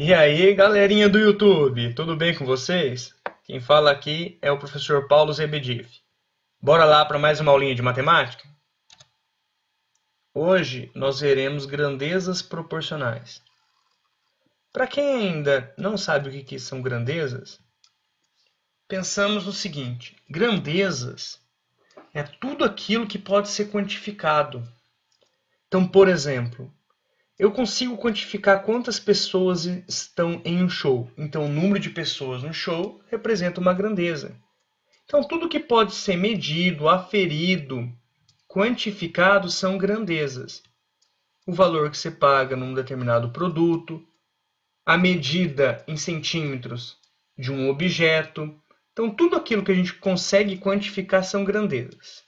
E aí, galerinha do YouTube, tudo bem com vocês? Quem fala aqui é o professor Paulo Zebedif. Bora lá para mais uma aulinha de matemática? Hoje nós veremos grandezas proporcionais. Para quem ainda não sabe o que são grandezas, pensamos no seguinte: grandezas é tudo aquilo que pode ser quantificado. Então, por exemplo, eu consigo quantificar quantas pessoas estão em um show. Então, o número de pessoas no show representa uma grandeza. Então, tudo que pode ser medido, aferido, quantificado são grandezas. O valor que você paga num determinado produto, a medida em centímetros de um objeto. Então, tudo aquilo que a gente consegue quantificar são grandezas.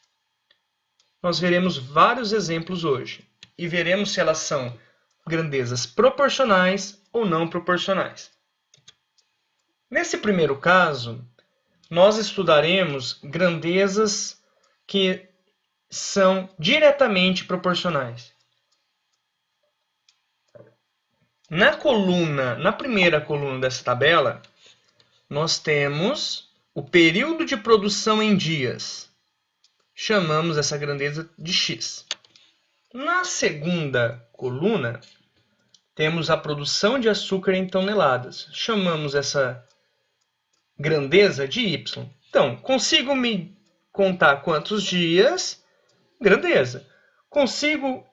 Nós veremos vários exemplos hoje e veremos se elas são grandezas proporcionais ou não proporcionais. Nesse primeiro caso, nós estudaremos grandezas que são diretamente proporcionais. Na primeira coluna dessa tabela, nós temos o período de produção em dias. Chamamos essa grandeza de x. Na segunda coluna, temos a produção de açúcar em toneladas. Chamamos essa grandeza de y. Então, consigo me contar quantos dias? Grandeza. Consigo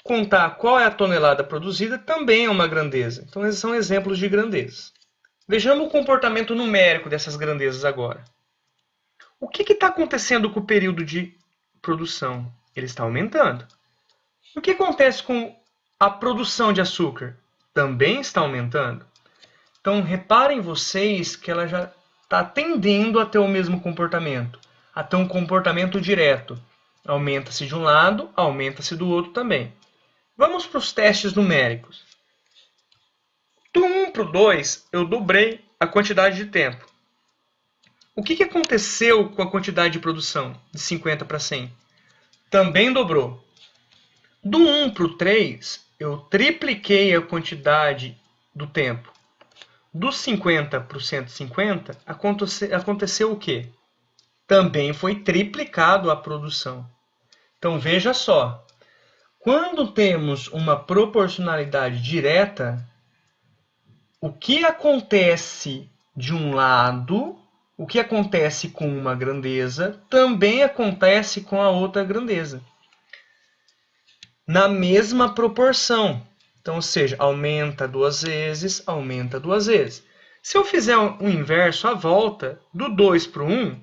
contar qual é a tonelada produzida? Também é uma grandeza. Então, esses são exemplos de grandezas. Vejamos o comportamento numérico dessas grandezas agora. O que está acontecendo com o período de produção? Ele está aumentando. O que acontece com a produção de açúcar? Também está aumentando. Então, reparem vocês que ela já está tendendo a ter o mesmo comportamento, a ter um comportamento direto. Aumenta-se de um lado, aumenta-se do outro também. Vamos para os testes numéricos. Do 1 para o 2, eu dobrei a quantidade de tempo. O que aconteceu com a quantidade de produção de 50 para 100? Também dobrou. Do 1 para o 3, eu tripliquei a quantidade do tempo. Do 50 para o 150, aconteceu o quê? Também foi triplicado a produção. Então, veja só. Quando temos uma proporcionalidade direta, o que acontece de um lado, o que acontece com uma grandeza, também acontece com a outra grandeza. Na mesma proporção. Então, ou seja, aumenta duas vezes, aumenta duas vezes. Se eu fizer o inverso, a volta, do 2 para o 1,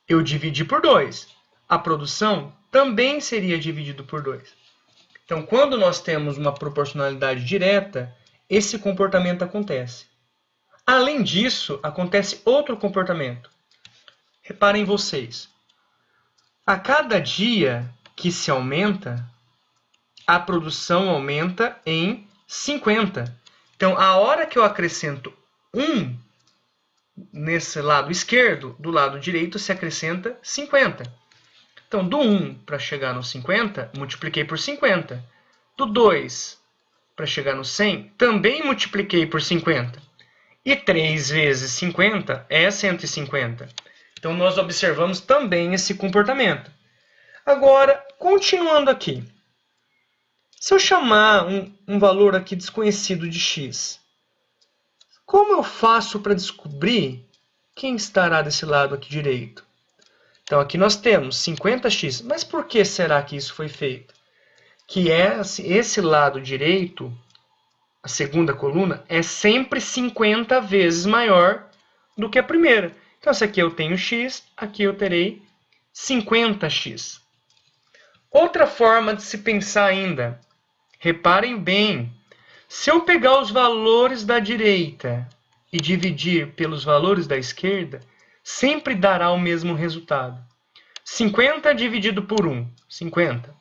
eu dividi por 2. A produção também seria dividido por 2. Então, quando nós temos uma proporcionalidade direta, esse comportamento acontece. Além disso, acontece outro comportamento. Reparem vocês. A cada dia que se aumenta, a produção aumenta em 50. Então, a hora que eu acrescento 1 nesse lado esquerdo, do lado direito se acrescenta 50. Então, do 1 para chegar no 50, multipliquei por 50. Do 2 para chegar no 100, também multipliquei por 50. E 3 vezes 50 é 150. Então, nós observamos também esse comportamento. Agora, continuando aqui. Se eu chamar um valor aqui desconhecido de x, como eu faço para descobrir quem estará desse lado aqui direito? Então, aqui nós temos 50x. Mas por que será que isso foi feito? Que esse lado direito, a segunda coluna, é sempre 50 vezes maior do que a primeira. Então, se aqui eu tenho x, aqui eu terei 50x. Outra forma de se pensar ainda. Reparem bem, se eu pegar os valores da direita e dividir pelos valores da esquerda, sempre dará o mesmo resultado. 50 dividido por 1, 50.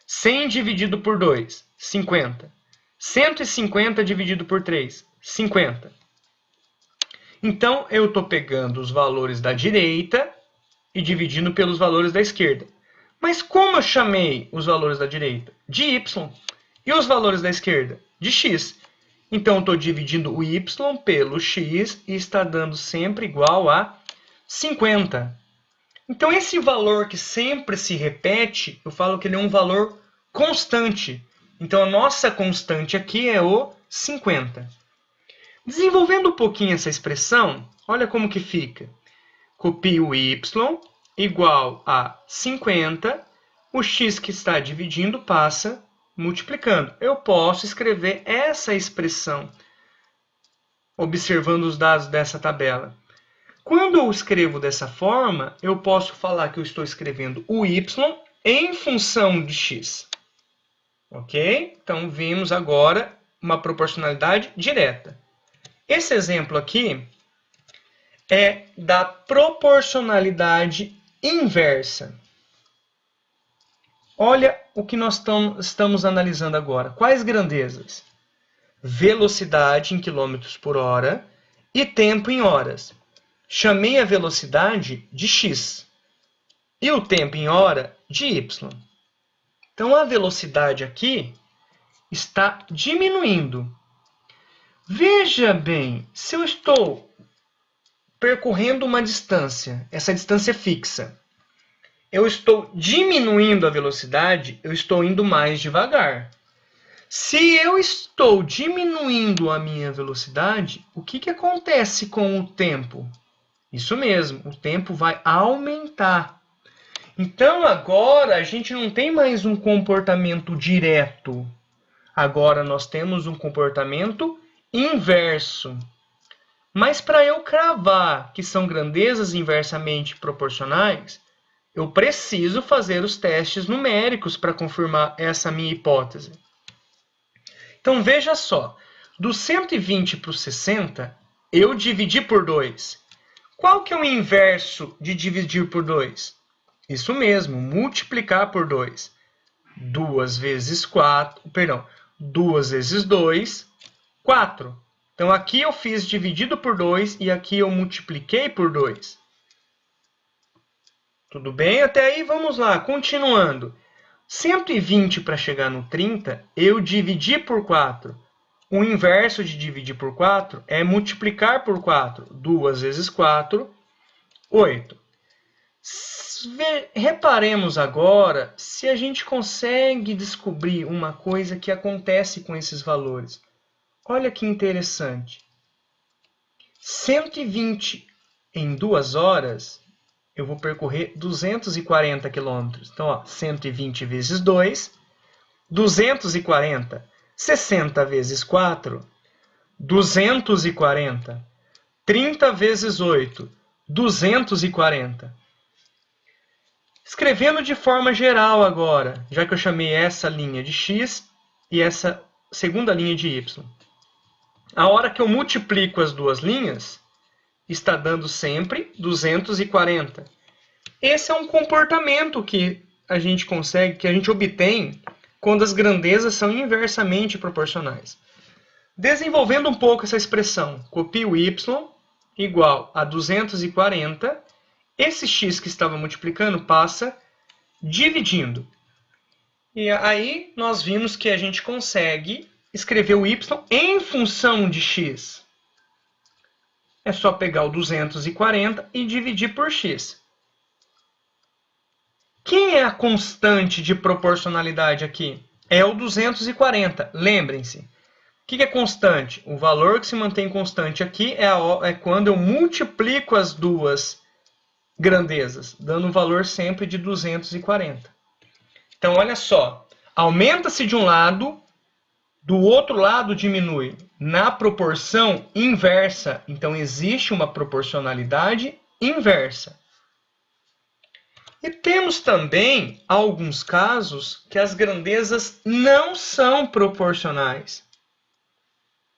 100 dividido por 2, 50. 150 dividido por 3, 50. Então, eu estou pegando os valores da direita e dividindo pelos valores da esquerda. Mas como eu chamei os valores da direita? De y. E os valores da esquerda? De x. Então, eu estou dividindo o y pelo x e está dando sempre igual a 50. Então, esse valor que sempre se repete, eu falo que ele é um valor constante. Então, a nossa constante aqui é o 50. Desenvolvendo um pouquinho essa expressão, olha como que fica. Copio o y igual a 50, o x que está dividindo passa multiplicando. Eu posso escrever essa expressão observando os dados dessa tabela. Quando eu escrevo dessa forma, eu posso falar que eu estou escrevendo o y em função de x. Ok? Então, vimos agora uma proporcionalidade direta. Esse exemplo aqui é da proporcionalidade inversa. Olha o que nós estamos analisando agora. Quais grandezas? Velocidade em quilômetros por hora e tempo em horas. Chamei a velocidade de x e o tempo em hora de y. Então, a velocidade aqui está diminuindo. Veja bem, se eu estou percorrendo uma distância, essa distância fixa, eu estou diminuindo a velocidade, eu estou indo mais devagar. Se eu estou diminuindo a minha velocidade, o que acontece com o tempo? Isso mesmo, o tempo vai aumentar. Então, agora, a gente não tem mais um comportamento direto. Agora, nós temos um comportamento inverso. Mas para eu cravar que são grandezas inversamente proporcionais, eu preciso fazer os testes numéricos para confirmar essa minha hipótese. Então, veja só. Do 120 para o 60, eu dividi por 2. Qual que é o inverso de dividir por 2? Isso mesmo, multiplicar por 2. 2 vezes 2, 4. Então, aqui eu fiz dividido por 2 e aqui eu multipliquei por 2. Tudo bem? Até aí, vamos lá, continuando. 120 para chegar no 30, eu dividi por 4. O inverso de dividir por 4 é multiplicar por 4. 2 vezes 4, 8. Reparemos agora se a gente consegue descobrir uma coisa que acontece com esses valores. Olha que interessante. 120 em 2 horas, eu vou percorrer 240 quilômetros. Então, ó, 120 vezes 2, 240. 60 vezes 4, 240. 30 vezes 8, 240. Escrevendo de forma geral agora, já que eu chamei essa linha de x e essa segunda linha de y. A hora que eu multiplico as duas linhas, está dando sempre 240. Esse é um comportamento que a gente consegue, que a gente obtém quando as grandezas são inversamente proporcionais. Desenvolvendo um pouco essa expressão, copio y igual a 240, esse x que estava multiplicando passa dividindo. E aí nós vimos que a gente consegue escrever o y em função de x. É só pegar o 240 e dividir por x. Quem é a constante de proporcionalidade aqui? É o 240. Lembrem-se. O que é constante? O valor que se mantém constante aqui é quando eu multiplico as duas grandezas, dando um valor sempre de 240. Então, olha só. Aumenta-se de um lado, do outro lado diminui. Na proporção inversa. Então, existe uma proporcionalidade inversa. E temos também alguns casos que as grandezas não são proporcionais.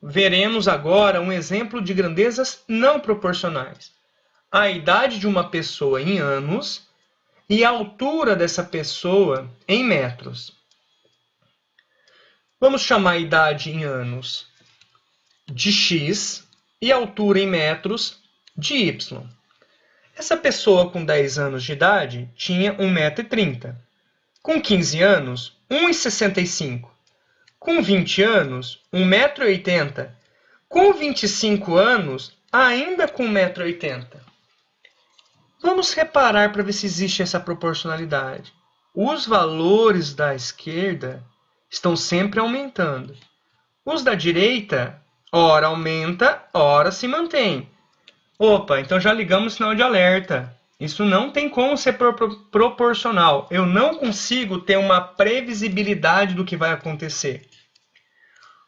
Veremos agora um exemplo de grandezas não proporcionais. A idade de uma pessoa em anos e a altura dessa pessoa em metros. Vamos chamar a idade em anos de x e a altura em metros de y. Essa pessoa com 10 anos de idade tinha 1,30 m. Com 15 anos, 1,65 m. Com 20 anos, 1,80 m. Com 25 anos, ainda com 1,80 m. Vamos reparar para ver se existe essa proporcionalidade. Os valores da esquerda estão sempre aumentando. Os da direita, ora aumenta, ora se mantém. Opa, então já ligamos o sinal de alerta. Isso não tem como ser proporcional. Eu não consigo ter uma previsibilidade do que vai acontecer.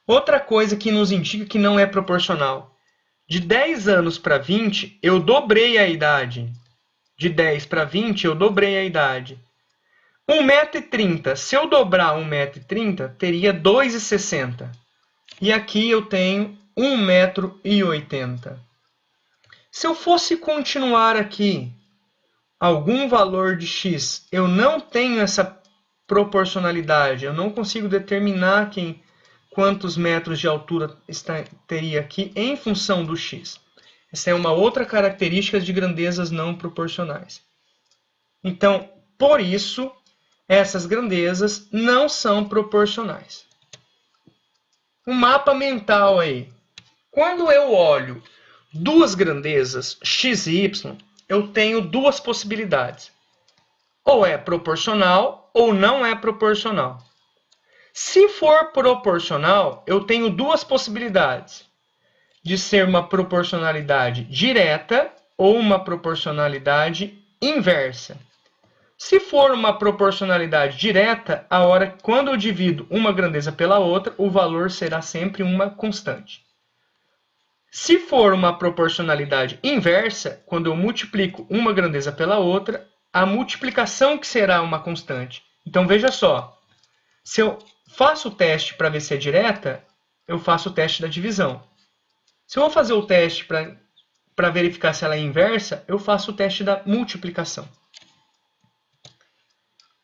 Outra coisa que nos indica que não é proporcional. De 10 anos para 20, eu dobrei a idade. De 10 para 20, eu dobrei a idade. 1,30 m. Se eu dobrar 1,30 m, teria 2,60 m. E aqui eu tenho 1,80 m. Se eu fosse continuar aqui algum valor de x, eu não tenho essa proporcionalidade. Eu não consigo determinar quantos metros de altura teria aqui em função do x. Essa é uma outra característica de grandezas não proporcionais. Então, por isso, essas grandezas não são proporcionais. Um mapa mental aí. Quando eu olho duas grandezas x e y, eu tenho duas possibilidades. Ou é proporcional ou não é proporcional. Se for proporcional, eu tenho duas possibilidades. De ser uma proporcionalidade direta ou uma proporcionalidade inversa. Se for uma proporcionalidade direta, quando eu divido uma grandeza pela outra, o valor será sempre uma constante. Se for uma proporcionalidade inversa, quando eu multiplico uma grandeza pela outra, a multiplicação que será uma constante. Então veja só, se eu faço o teste para ver se é direta, eu faço o teste da divisão. Se eu vou fazer o teste para verificar se ela é inversa, eu faço o teste da multiplicação.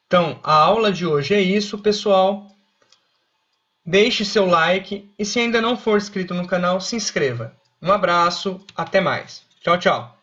Então, a aula de hoje é isso, pessoal. Deixe seu like e se ainda não for inscrito no canal, se inscreva. Um abraço, até mais. Tchau, tchau.